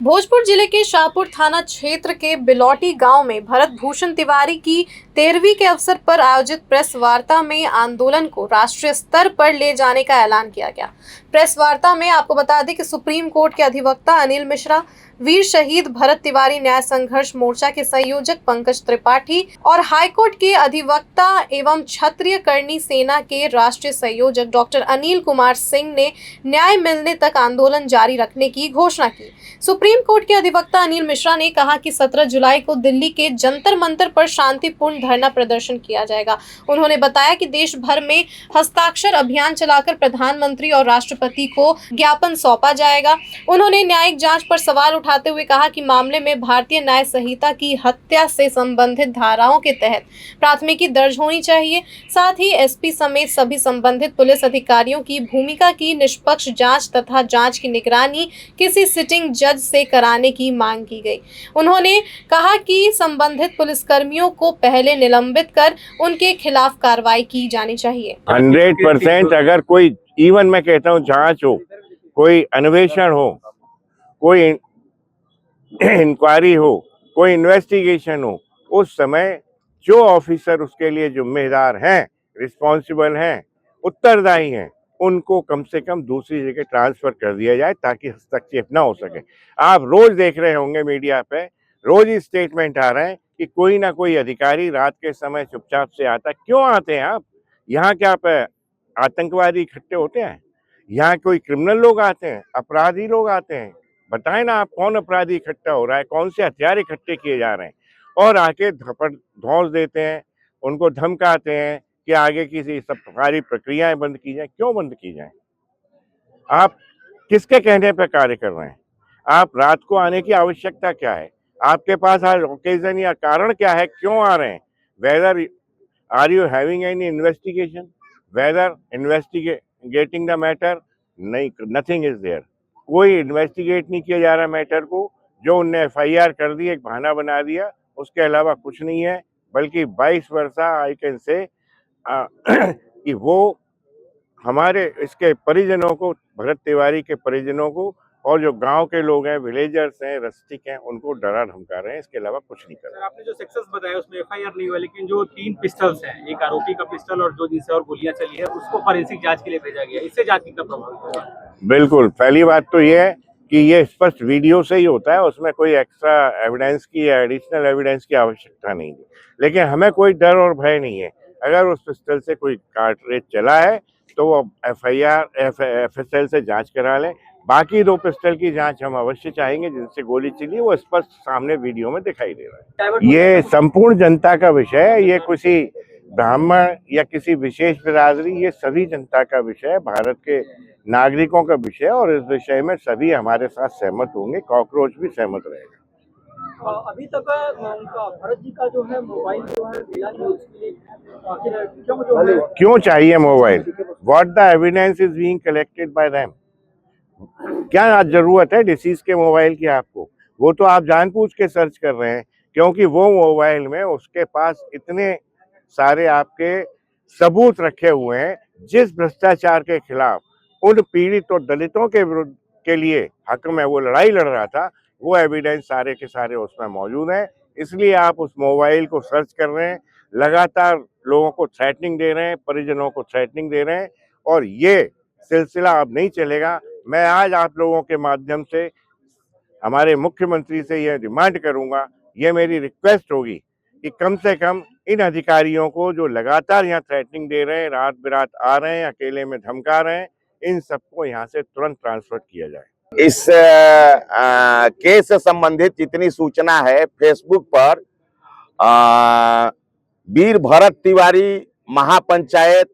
भोजपुर जिले के शाहपुर थाना क्षेत्र के बिलौटी गांव में भरत भूषण तिवारी की 13वीं के अवसर पर आयोजित प्रेस वार्ता में आंदोलन को राष्ट्रीय स्तर पर ले जाने का ऐलान किया गया। प्रेस वार्ता में आपको बता दें कि सुप्रीम कोर्ट के अधिवक्ता अनिल मिश्रा, वीर शहीद भरत तिवारी न्याय संघर्ष मोर्चा के संयोजक पंकज त्रिपाठी और हाईकोर्ट के अधिवक्ता एवं क्षत्रिय करणी सेना के राष्ट्रीय संयोजक डॉक्टर अनिल कुमार सिंह ने न्याय मिलने तक आंदोलन जारी रखने की घोषणा की। सुप्रीम कोर्ट के अधिवक्ता अनिल मिश्रा ने कहा कि 17 जुलाई को दिल्ली के जंतर मंतर पर शांतिपूर्ण धरना प्रदर्शन किया जाएगा। उन्होंने बताया कि देश भर में हस्ताक्षर अभियान चलाकर प्रधानमंत्री और राष्ट्रपति को ज्ञापन सौंपा जाएगा। उन्होंने न्यायिक जांच पर सवाल उठाते हुए कहा कि मामले में भारतीय न्याय संहिता की हत्या से संबंधित धाराओं के तहत प्राथमिकी दर्ज होनी चाहिए। साथ ही एसपी समेत सभी संबंधित पुलिस अधिकारियों की भूमिका की निष्पक्ष जांच तथा जांच की निगरानी किसी सिटिंग जज से कराने की मांग की गई। उन्होंने कहा कि संबंधित पुलिसकर्मियों को पहले निलंबित कर उनके खिलाफ कार्रवाई की जानी चाहिए। 100% अगर कोई इवन मैं कहता हूँ जांच हो, कोई अन्वेषण हो, कोई इंक्वायरी हो, कोई इन्वेस्टिगेशन हो, उस समय जो ऑफिसर उसके लिए जिम्मेदार हैं, रिस्पॉन्सिबल हैं, उत्तरदायी हैं, उनको कम से कम दूसरी जगह ट्रांसफर कर दिया जाए ताकि हस्तक्षेप ना हो सके। आप रोज देख रहे होंगे मीडिया पे, रोज ही स्टेटमेंट आ रहे हैं कि कोई ना कोई अधिकारी रात के समय चुपचाप से आता। क्यों आते हैं आप? यहाँ क्या पे आतंकवादी इकट्ठे होते हैं? यहाँ कोई क्रिमिनल लोग आते हैं, अपराधी लोग आते हैं? बताएं ना आप, कौन अपराधी इकट्ठा हो रहा है, कौन से हथियार इकट्ठे किए जा रहे हैं? और आके धौंस देते हैं, उनको धमकाते हैं कि आगे की सब सारी प्रक्रियाएं बंद की जाए। क्यों बंद की जाए? आप किसके कहने पर कार्य कर रहे हैं? आप रात को आने की आवश्यकता क्या है? आपके पास आज ओकेजन या कारण क्या है, क्यों आ रहे हैं? Whether are you having any investigation, whether investigating the matter? नहीं, नथिंग इज देयर। कोई इन्वेस्टिगेट नहीं किया जा रहा मैटर को। जो उनने एफआईआर कर दी, एक बहाना बना दिया, उसके अलावा कुछ नहीं है। बल्कि 22 वर्षा आई कैन से कि वो हमारे इसके परिजनों को, भरत तिवारी के परिजनों को, और जो गांव के लोग हैं, विलेजर्स हैं, रस्टिक हैं, उनको डरा धमका रहे हैं। इसके अलावा कुछ नहीं कर रहे। आपने जो सक्सेस बताया उसमें एफआईआर नहीं हुआ, लेकिन जो 3 पिस्टल्स हैं, एक आरोपी का पिस्टल और जो जिनसे और गोलियां चली है, उसको फॉरेंसिक जांच के लिए भेजा गया। इससे जांच कितना प्रभावित होगा? बिल्कुल, पहली बात तो ये है कि ये स्पष्ट वीडियो से ही होता है, उसमें कोई एक्स्ट्रा एविडेंस की या एडिशनल एविडेंस की आवश्यकता नहीं है। लेकिन हमें कोई डर और भय नहीं है। अगर उस पिस्टल से कोई कार्टरेज चला है तो वो एफएसएल से जांच करा लें। बाकी 2 पिस्टल की जांच हम अवश्य चाहेंगे जिनसे गोली चली, वो स्पष्ट सामने वीडियो में दिखाई दे रहा है। ये संपूर्ण जनता का विषय है, ये किसी ब्राह्मण या किसी विशेष बिरादरी, ये सभी जनता का विषय है, भारत के नागरिकों का विषय है, और इस विषय में सभी हमारे साथ सहमत होंगे। कॉकरोच भी सहमत रहेगा। अभी तक उनका भरत जी का जो है मोबाइल जो है मिला नहीं, उसके लिए आखिर क्यों चाहिए mobile? What the evidence is being collected by them? क्या आज जरूरत है डिसीज के मोबाइल की आपको? वो तो आप जानबूझ के सर्च कर रहे हैं क्योंकि वो मोबाइल में उसके पास इतने सारे आपके सबूत रखे हुए हैं। जिस भ्रष्टाचार के खिलाफ उन पीड़ित और दलितों के विरुद्ध के लिए हक में वो लड़ाई लड़ रहा था, वो एविडेंस सारे के सारे उसमें मौजूद हैं। इसलिए आप उस मोबाइल को सर्च कर रहे हैं, लगातार लोगों को थ्रेटनिंग दे रहे हैं, परिजनों को थ्रेटनिंग दे रहे हैं, और ये सिलसिला अब नहीं चलेगा। मैं आज आप लोगों के माध्यम से हमारे मुख्यमंत्री से यह डिमांड करूंगा, ये मेरी रिक्वेस्ट होगी कि कम से कम इन अधिकारियों को जो लगातार यहाँ थ्रेटनिंग दे रहे हैं, रात बिरात आ रहे हैं, अकेले में धमका रहे हैं, इन सबको यहाँ से तुरंत ट्रांसफर किया जाए। इस केस से संबंधित जितनी सूचना है फेसबुक पर वीर भरत तिवारी महापंचायत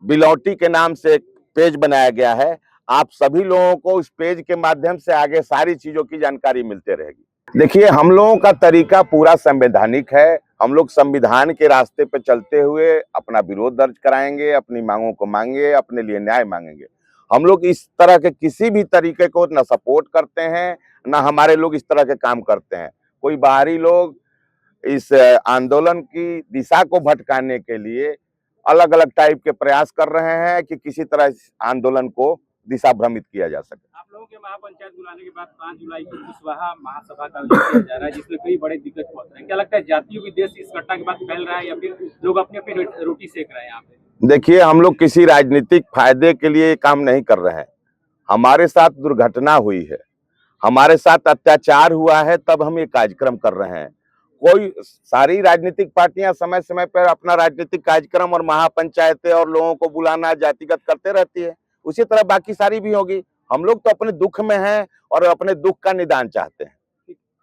बिलौटी के नाम से एक पेज बनाया गया है। आप सभी लोगों को इस पेज के माध्यम से आगे सारी चीजों की जानकारी मिलते रहेगी। देखिए, हम लोगों का तरीका पूरा संवैधानिक है। हम लोग संविधान के रास्ते पर चलते हुए अपना विरोध दर्ज कराएंगे, अपनी मांगों को मांगेंगे, अपने लिए न्याय मांगेंगे। हम लोग इस तरह के किसी भी तरीके को न सपोर्ट करते हैं, न हमारे लोग इस तरह के काम करते हैं। कोई बाहरी लोग इस आंदोलन की दिशा को भटकाने के लिए अलग अलग टाइप के प्रयास कर रहे हैं कि किसी तरह इस आंदोलन को दिशा भ्रमित किया जा सके। आप लोगों के महापंचायत बुलाने के बाद 5 जुलाई को कुशवाहा महासभा का आयोजन किया जा रहा है, जिसमें कई बड़े दिग्गज पहुंच रहे हैं। क्या लगता है जातीय विद्वेष इस घटना के बाद फैल रहा है या फिर लोग अपनी अपनी रोटी सेक रहे हैं यहाँ पे? देखिए, हम लोग किसी राजनीतिक फायदे के लिए काम नहीं कर रहे हैं। हमारे साथ दुर्घटना हुई है, हमारे साथ अत्याचार हुआ है, तब हम ये कार्यक्रम कर रहे हैं। कोई सारी राजनीतिक पार्टियां समय समय पर अपना राजनीतिक कार्यक्रम और महापंचायतें और लोगों को बुलाना जातिगत करते रहती है, उसी तरह बाकी सारी भी होगी। हम लोग तो अपने दुख में हैं और अपने दुख का निदान चाहते हैं।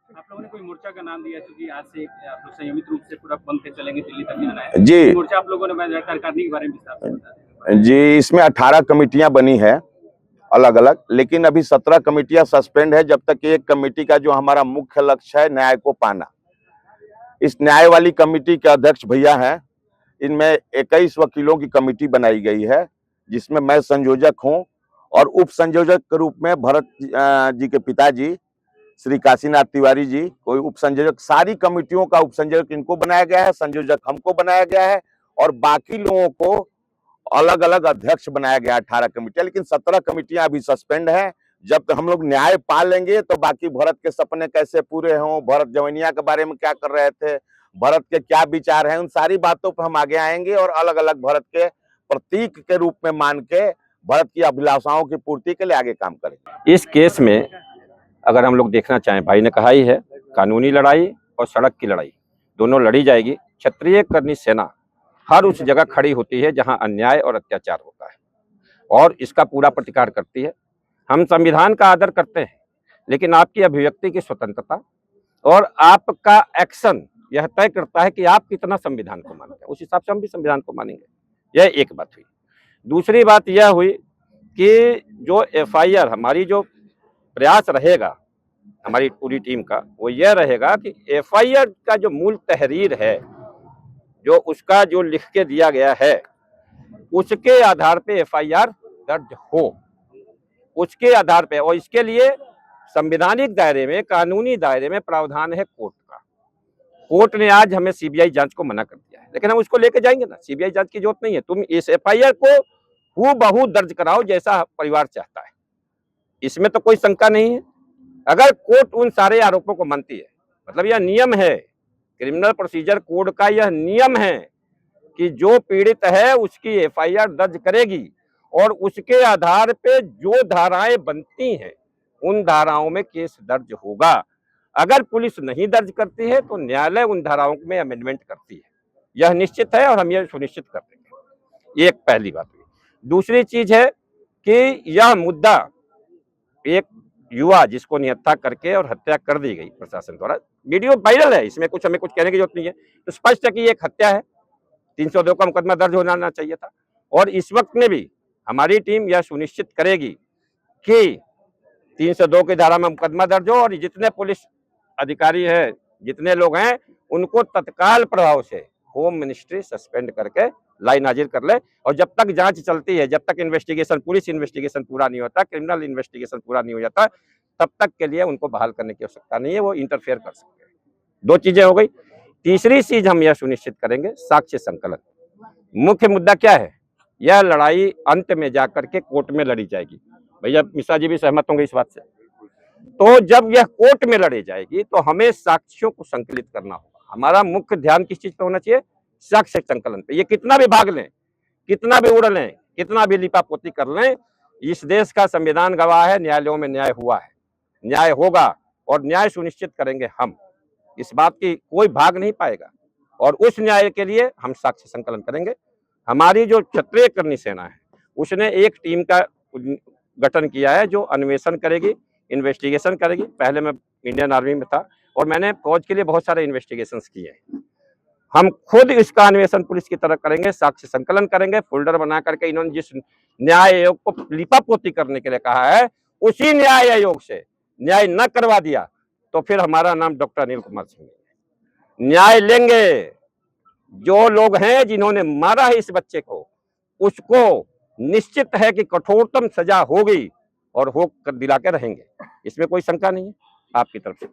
आप लोगों ने कोई मोर्चा का नाम दिया, क्योंकि आज से आप लोग संयमित रूप से पूरा बंद पे चलेंगे, दिल्ली तक जाना है जी मोर्चा आप लोगों ने सरकारनी के बारे में विस्तार से बता दें। जी, इसमें 18 कमेटियां बनी है अलग अलग, लेकिन अभी 17 कमेटियां सस्पेंड है, जब तक एक कमेटी का जो हमारा मुख्य लक्ष्य है न्याय को पाना। इस न्याय वाली कमेटी के अध्यक्ष भैया हैं, इनमें 21 वकीलों की कमेटी बनाई गई है, जिसमें मैं संयोजक हूं और उप संयोजक के रूप में भरत जी के पिताजी श्री काशीनाथ तिवारी जी, कोई उप संयोजक, सारी कमेटियों का उप संयोजक इनको बनाया गया है, संयोजक हमको बनाया गया है और बाकी लोगों को अलग अलग अध्यक्ष बनाया गया है 18 कमेटियां, लेकिन 17 कमेटियां अभी सस्पेंड हैं। जब तक हम लोग न्याय पा लेंगे तो बाकी भरत के सपने कैसे पूरे हों, भरत जवनिया के बारे में क्या कर रहे थे, भरत के क्या विचार हैं, उन सारी बातों पर हम आगे आएंगे और अलग अलग भरत के प्रतीक के रूप में मान के भरत की अभिलाषाओं की पूर्ति के लिए आगे काम करेंगे। इस केस में अगर हम लोग देखना चाहें, भाई ने कहा ही है, कानूनी लड़ाई और सड़क की लड़ाई दोनों लड़ी जाएगी। क्षत्रिय करनी सेना हर उस जगह खड़ी होती है जहां अन्याय और अत्याचार होता है और इसका पूरा प्रतिकार करती है। हम संविधान का आदर करते हैं, लेकिन आपकी अभिव्यक्ति की स्वतंत्रता और आपका एक्शन यह तय करता है कि आप कितना संविधान को मानते हैं। उस हिसाब से हम भी संविधान को मानेंगे। यह एक बात हुई। दूसरी बात यह हुई कि जो FIR हमारी जो प्रयास रहेगा हमारी पूरी टीम का, वो यह रहेगा कि FIR का जो मूल तहरीर है, जो उसका जो लिख के दिया गया है, उसके आधार पे FIR दर्ज हो, उसके आधार पे। और इसके लिए संवैधानिक दायरे में, कानूनी दायरे में प्रावधान है कोर्ट का। कोर्ट ने आज हमें CBI जांच को मना कर दिया है, लेकिन हम उसको लेके जाएंगे ना। CBI जांच की जरूरत नहीं है, तुम इस FIR को हूबहू दर्ज कराओ जैसा परिवार चाहता है, इसमें तो कोई शंका नहीं है। अगर कोर्ट उन सारे आरोपों को मानती है, मतलब यह नियम है, क्रिमिनल प्रोसीजर कोड का यह नियम है कि जो पीड़ित है उसकी FIR दर्ज करेगी और उसके आधार पे जो धाराएं बनती हैं उन धाराओं में केस दर्ज होगा। अगर पुलिस नहीं दर्ज करती है तो न्यायालय उन धाराओं में अमेंडमेंट करती है, यह निश्चित है और हम यह सुनिश्चित कर देंगे। एक पहली बात हुई। दूसरी चीज है कि यह मुद्दा, एक युवा जिसको निहत्था करके और हत्या कर दी गई प्रशासन द्वारा, वीडियो वायरल है, इसमें कुछ हमें कुछ कहने की जरूरत नहीं है, तो स्पष्ट है कि एक हत्या है। 302 का मुकदमा दर्ज होना चाहिए था। और इस वक्त में भी हमारी टीम यह सुनिश्चित करेगी कि 302 की धारा में मुकदमा दर्ज हो और जितने पुलिस अधिकारी है, जितने लोग हैं, उनको तत्काल प्रभाव से होम मिनिस्ट्री सस्पेंड करके लाइन हाजिर कर ले। और जब तक जांच चलती है, जब तक इन्वेस्टिगेशन, पुलिस इन्वेस्टिगेशन पूरा नहीं होता, क्रिमिनल इन्वेस्टिगेशन पूरा नहीं हो जाता, तब तक के लिए उनको बहाल करने की आवश्यकता नहीं है, वो इंटरफेयर कर सकते हैं। 2 चीजें हो गई। तीसरी चीज हम यह सुनिश्चित करेंगे, साक्ष्य संकलन। मुख्य मुद्दा क्या है? यह लड़ाई अंत में जाकर के कोर्ट में लड़ी जाएगी। भैया मिश्रा जी भी सहमत होंगे इस बात से। तो जब यह कोर्ट में लड़ी जाएगी तो हमें साक्ष्यों को संकलित करना होगा। हमारा मुख्य ध्यान किस चीज पे होना चाहिए? साक्ष्य संकलन पे। ये कितना भी भाग लें, कितना भी उड़ लें, कितना भी लिपापोती कर लें, इस देश का संविधान गवाह है, न्यायालयों में न्याय हुआ है, न्याय होगा और न्याय सुनिश्चित करेंगे हम। इस बात की कोई भाग नहीं पाएगा और उस न्याय के लिए हम साक्ष्य संकलन करेंगे। हमारी जो क्षत्रिय करनी सेना है, उसने एक टीम का गठन किया है जो अन्वेषण करेगी, इन्वेस्टिगेशन करेगी। पहले मैं इंडियन आर्मी में था और मैंने फौज के लिए बहुत सारे इन्वेस्टिगेशन किए हैं। हम खुद इसका अन्वेषण पुलिस की तरह करेंगे, साक्ष्य संकलन करेंगे, फोल्डर बना करके इन्होंने जिस न्याय आयोग को लिपापोती करने के लिए कहा है, उसी न्याय आयोग से न्याय न करवा दिया तो फिर हमारा नाम डॉक्टर अनिल कुमार सिंह है। न्याय लेंगे। जो लोग हैं जिन्होंने मारा है इस बच्चे को, उसको निश्चित है कि कठोरतम सजा होगी और हो कर दिला के रहेंगे, इसमें कोई शंका नहीं है आपकी तरफ से।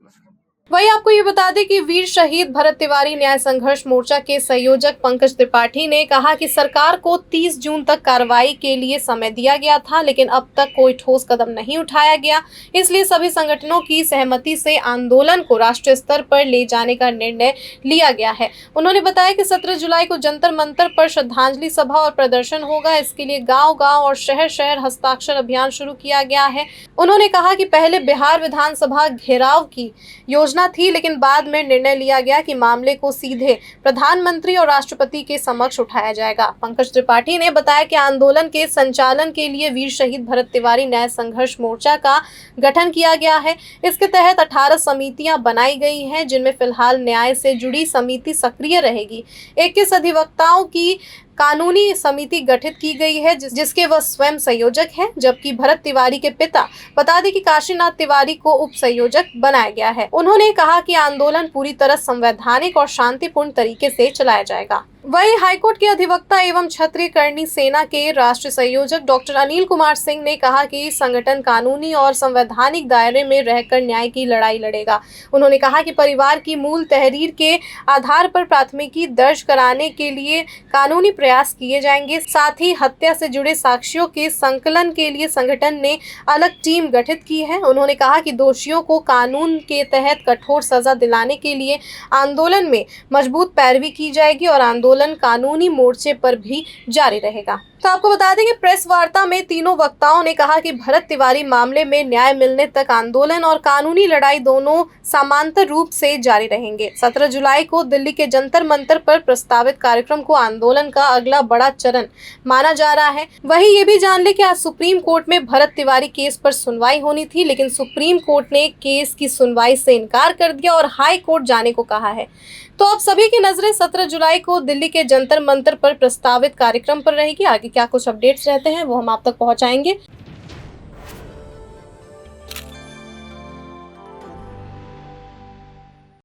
वही आपको ये बता दें कि वीर शहीद भरत तिवारी न्याय संघर्ष मोर्चा के संयोजक पंकज त्रिपाठी ने कहा कि सरकार को 30 जून तक कार्रवाई के लिए समय दिया गया था, लेकिन अब तक कोई ठोस कदम नहीं उठाया गया। इसलिए सभी संगठनों की सहमति से आंदोलन को राष्ट्रीय स्तर पर ले जाने का निर्णय लिया गया है। उन्होंने बताया कि 17 जुलाई को जंतर मंतर पर श्रद्धांजलि सभा और प्रदर्शन होगा। इसके लिए गाँव-गाँव और शहर-शहर हस्ताक्षर अभियान शुरू किया गया है। उन्होंने कहा कि पहले बिहार विधानसभा घेराव की योजना थी, लेकिन बाद में निर्णय लिया गया कि मामले को सीधे प्रधानमंत्री और राष्ट्रपति के समक्ष उठाया जाएगा। पंकज त्रिपाठी ने बताया कि आंदोलन के संचालन के लिए वीर शहीद भरत तिवारी न्याय संघर्ष मोर्चा का गठन किया गया है। इसके तहत 18 समितियां बनाई गई हैं, जिनमें फिलहाल न्याय से जुड़ी समिति सक्रिय रहेगी। 21 अधिवक्ताओं की कानूनी समिति गठित की गई है, जिसके वह स्वयं संयोजक हैं, जबकि भरत तिवारी के पिता बता दें कि काशीनाथ तिवारी को उप संयोजक बनाया गया है। उन्होंने कहा कि आंदोलन पूरी तरह संवैधानिक और शांतिपूर्ण तरीके से चलाया जाएगा। वहीं हाईकोर्ट के अधिवक्ता एवं क्षत्रिय करणी सेना के राष्ट्रीय संयोजक डॉक्टर अनिल कुमार सिंह ने कहा कि संगठन कानूनी और संवैधानिक दायरे में रहकर न्याय की लड़ाई लड़ेगा। उन्होंने कहा कि परिवार की मूल तहरीर के आधार पर प्राथमिकी दर्ज कराने के लिए कानूनी प्रयास किए जाएंगे। साथ ही हत्या से जुड़े साक्ष्यों के संकलन के लिए संगठन ने अलग टीम गठित की है। उन्होंने कहा कि दोषियों को कानून के तहत कठोर सजा दिलाने के लिए आंदोलन में मजबूत पैरवी की जाएगी और आंदोलन कानूनी मोर्चे पर भी जारी रहेगा। तो आपको बता दें कि प्रेस वार्ता में तीनों वक्ताओं ने कहा कि भरत तिवारी मामले में न्याय मिलने तक आंदोलन और कानूनी लड़ाई दोनों समांतर रूप से जारी रहेंगे। 17 जुलाई को दिल्ली के जंतर मंतर पर प्रस्तावित कार्यक्रम को आंदोलन का अगला बड़ा चरण माना जा रहा है। वहीं ये भी जान ले कि आज सुप्रीम कोर्ट में भरत तिवारी केस पर सुनवाई होनी थी, लेकिन सुप्रीम कोर्ट ने केस की सुनवाई से इनकार कर दिया और हाई कोर्ट जाने को कहा है। तो अब सभी की नजरें 17 जुलाई को दिल्ली के जंतर मंतर पर प्रस्तावित कार्यक्रम पर रहेगी। आगे क्या कुछ अपडेट्स रहते हैं वो हम आप तक पहुंचाएंगे।